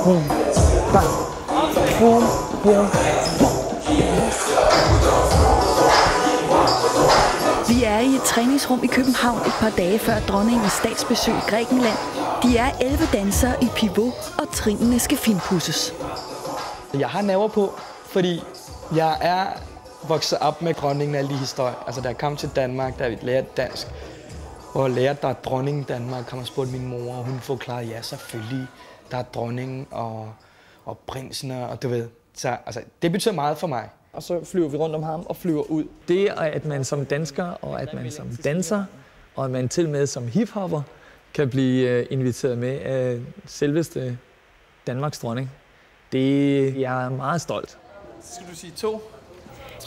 Boom, bang. Boom, boom, boom. Vi er i et træningsrum i København et par dage før dronningens statsbesøg i Grækenland. De er 11 dansere i pivot, og trinene skal finpudses. Jeg har nerver på, fordi jeg er vokset op med dronningen af alle de historier. Altså, da jeg kom til Danmark, da vi lærte dansk, og lærte, der er dronningen i Danmark, kom og spurgte min mor, og hun forklarede, ja, selvfølgelig, der er dronningen og prinsen, og du ved. Så altså, det betyder meget for mig. Og så flyver vi rundt om ham og flyver ud. Det, at man som dansker, og at man som danser, og at man til med som hiphopper, kan blive inviteret med af selveste Danmarks dronning. Det jeg er meget stolt. Skal du sige 2?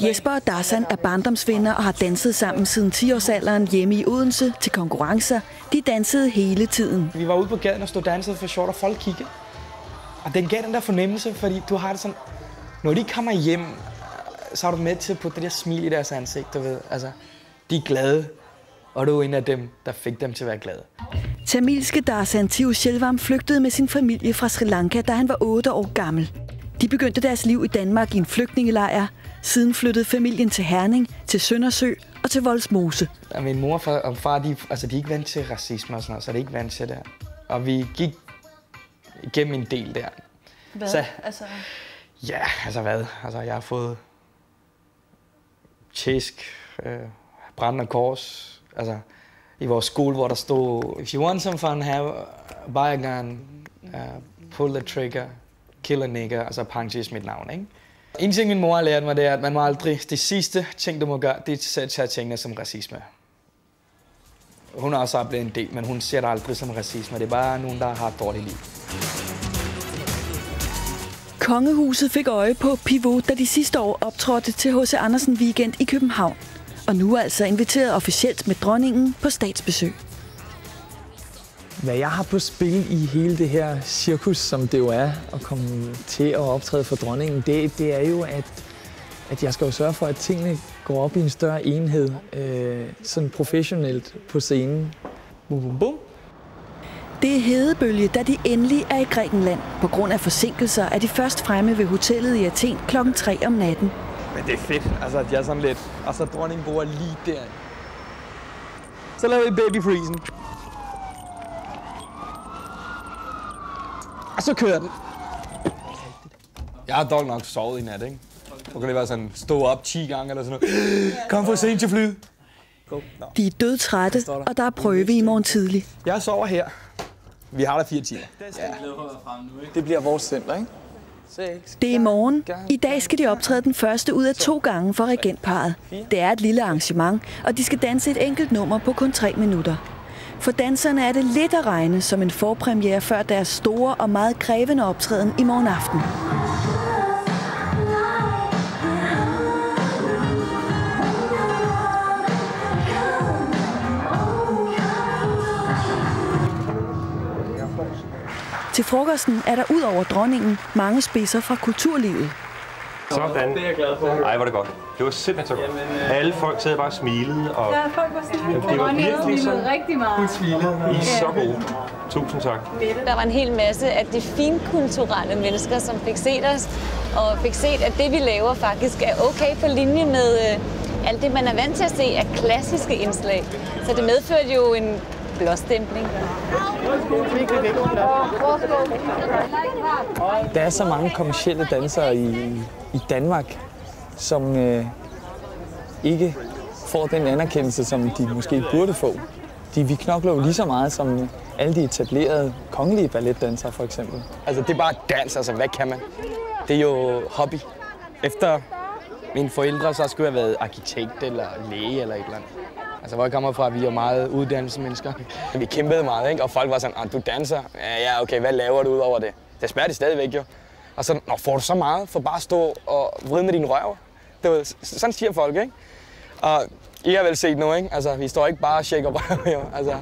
Jesper og Darsan er barndomsvenner og har danset sammen siden 10-årsalderen hjemme i Odense til konkurrencer. De dansede hele tiden. Vi var ude på gaden og stod danset for sjovt, og folk kiggede. Og den gav den der fornemmelse, fordi du har det sådan, når de kommer hjem, så er du med til at putte det der smil i deres ansigt, du ved. Altså, de er glade, og du er en af dem, der fik dem til at være glade. Tamilske Darsan Tiushelvam flygtede med sin familie fra Sri Lanka, da han var 8 år gammel. De begyndte deres liv i Danmark i en flygtningelejr. Siden flyttede familien til Herning, til Søndersø og til Vollsmose. Min mor og far, de er ikke vant til racisme og sådan noget, så de er ikke vant til det. Og vi gik igennem en del der. Hvad? Så, ja, altså hvad? Altså, jeg har fået tæsk, brændende kors. Altså, i vores skole, hvor der stod, if you want some fun, buy a gun, pull the trigger, kill a nigger, og så parentes mit navn, ikke? En ting, min mor har lært mig, det er, at man må aldrig, det sidste ting, du må gøre, det er at tage tingene som racisme. Hun har også oplevet en del, men hun ser det aldrig som racisme. Det er bare nogen, der har et dårligt liv. Kongehuset fik øje på pivot, da de sidste år optrådte til H.C. Andersen Weekend i København. Og nu er altså inviteret officielt med dronningen på statsbesøg. Hvad jeg har på spil i hele det her cirkus, som det jo er at komme til at optræde for dronningen, det er jo, at jeg skal jo sørge for, at tingene går op i en større enhed, sådan professionelt på scenen. Bum, bum, bum. Det er hedebølge, da de endelig er i Grækenland. På grund af forsinkelser er de først fremme ved hotellet i Athen kl. 3 om natten. Men det er fedt, altså at jeg er sådan lidt, og så dronningen bor lige der. Så laver vi baby freezen. Og så kører den. Jeg har dog nok sovet i nat, ikke? Så kan det være sådan, stå op 10 gange eller sådan noget. Kom for sent til flyet. De er dødtrætte, og der er prøve i morgen tidlig. Jeg sover her. Vi har der 4 timer. Ja. Det bliver vores center, ikke? Det er i morgen. I dag skal de optræde den første ud af 2 gange for regentparret. Det er et lille arrangement, og de skal danse et enkelt nummer på kun 3 minutter. For danserne er det lidt at regne som en forpremiere før deres store og meget krævende optræden i morgen aften. Til frokosten er der ud over dronningen mange spidser fra kulturlivet. Sådan. Det er jeg glad for. Ej, hvor det godt. Det var simpelthen så godt. Alle folk sad bare og smilede. Og ja, folk var smilede. Det var virkelig så... rigtig meget. Hun smilede. I er så gode. Tusind tak. Der var en hel masse af de finkulturelle mennesker, som fik set os, og fik set, at det, vi laver, faktisk er okay på linje med alt det, man er vant til at se af klassiske indslag. Så det medførte jo en blåstempling. Der er så mange kommercielle dansere i Danmark, som ikke får den anerkendelse, som de måske burde få. Vi knokler jo lige så meget som alle de etablerede kongelige balletdansere, for eksempel. Altså, det er bare dans, altså hvad kan man? Det er jo hobby. Efter mine forældre, så skulle jeg have været arkitekt eller læge eller et eller andet. Altså, hvor jeg kommer fra, vi er meget uddannelsesmennesker. Vi kæmpede meget, ikke? Og folk var sådan, du danser? Ja, okay, hvad laver du ud over det? Det spørger de stadigvæk jo. Og så, får du så meget for bare at stå og vride med dine røv? Sådan siger folk, ikke? Og I har vel set nu, ikke? Altså, vi står ikke bare og shaker røv, jo. Altså.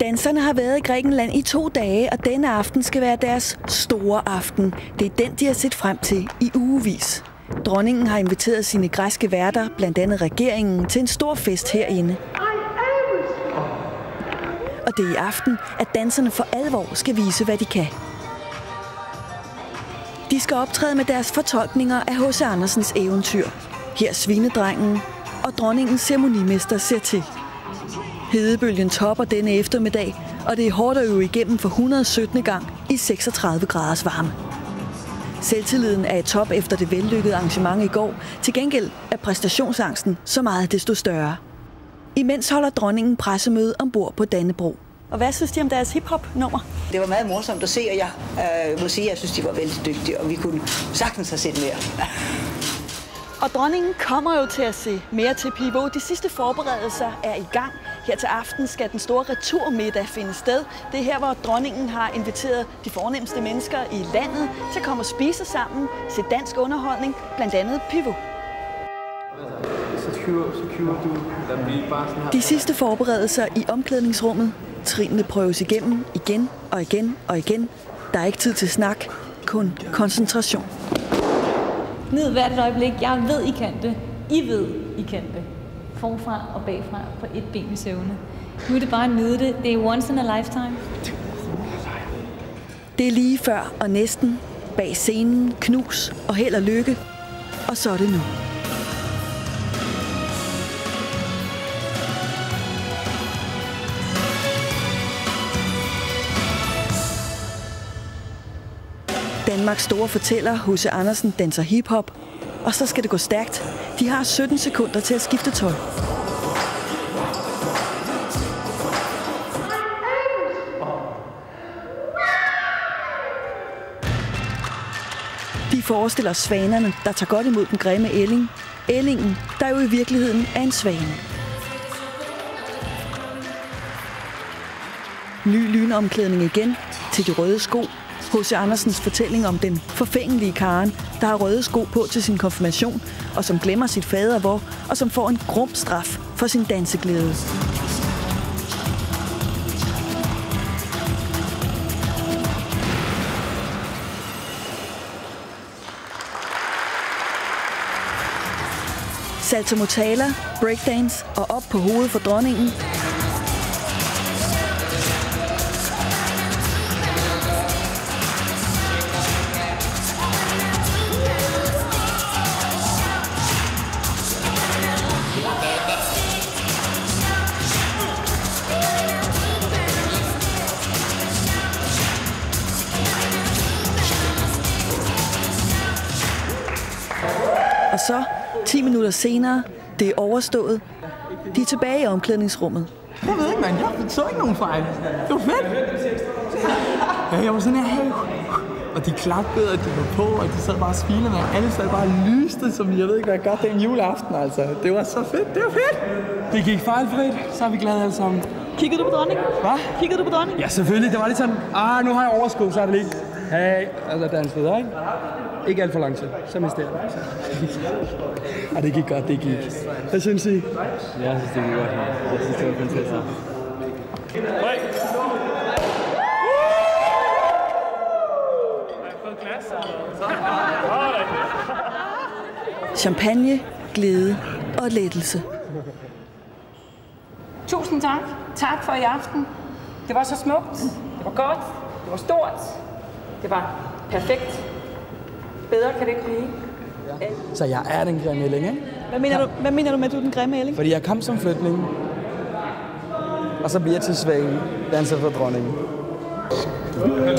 Danserne har været i Grækenland i 2 dage, og denne aften skal være deres store aften. Det er den, de har set frem til i ugevis. Dronningen har inviteret sine græske værter, blandt andet regeringen, til en stor fest herinde. Og det er i aften, at danserne for alvor skal vise, hvad de kan. De skal optræde med deres fortolkninger af H.C. Andersens eventyr. Her Svinedrengen og dronningens ceremonimester ser til. Hedebølgen topper denne eftermiddag, og det er hårdt at øve igennem for 117. gang i 36 graders varme. Selvtilliden er i top efter det vellykkede arrangement i går. Til gengæld er præstationsangsten så meget desto større. Imens holder dronningen pressemøde ombord på Dannebrog. Og hvad synes de om deres hiphop-nummer? Det var meget morsomt at se, og jeg må sige, at jeg synes, de var vældig dygtige, og vi kunne sagtens have set mere. Og dronningen kommer jo til at se mere til Pivot. De sidste forberedelser er i gang. Her til aften skal den store returmiddag finde sted. Det er her, hvor dronningen har inviteret de fornemste mennesker i landet til at komme og spise sammen, se dansk underholdning, blandt andet Pivot. De sidste forberedelser i omklædningsrummet. Trinene prøves igennem igen og igen og igen. Der er ikke tid til snak, kun koncentration. Nyd hvert et øjeblik. Jeg ved, I kan det. I ved, I kan det. Forfra og bagfra på et ben i søvne. Nu er det bare at nyde det. Det er once in a lifetime. Det er lige før og næsten. Bag scenen, knus og held og lykke. Og så er det nu. Danmarks store fortæller, H.C. Andersen, danser hiphop. Og så skal det gå stærkt. De har 17 sekunder til at skifte tøj. De forestiller svanerne, der tager godt imod den grimme ælling. Ællingen, der jo i virkeligheden er en svane. Ny lynomklædning igen til de røde sko. H.C. Andersens fortælling om den forfængelige Karen, der har røde sko på til sin konfirmation, og som glemmer sit fadervor, og som får en grum straf for sin danseglæde. Salsa Mortala, breakdance og op på hovedet for dronningen. Og så, 10 minutter senere, det er overstået. De er tilbage i omklædningsrummet. Jeg ved ikke, man. Jeg så ikke nogen fejl. Det var fedt. Jeg var sådan her, hey. Og de klappede, og de var på, og de sad bare og smilede, og alle sad bare og lyste, som jeg ved ikke, hvad jeg gør den juleaften, altså. Det var så fedt. Det var fedt. Det gik fejlfrit, så er vi glade alle sammen. Kiggede du på dronningen? Hvad? Kiggede du på dronningen? Ja, selvfølgelig. Det var lidt sådan, nu har jeg overskud, så er det lige. Hey, altså dansk videre, ikke? Ikke alt for lang tid, så mister jeg det. Det gik godt, det gik. Hvad synes I? Jeg synes, det gik godt. Jeg synes, det var fantastisk. Champagne, glæde og lettelse. Tusind tak. Tak for i aften. Det var så smukt. Det var godt. Det var stort. Det var perfekt. Bedre kan det ikke blive. Så jeg er den grimme ælling, ikke? Hvad mener du med, at du er den grimme ælling? Fordi jeg kom som flygtning. Og så bliver jeg til svagen, danser for dronningen. Skål!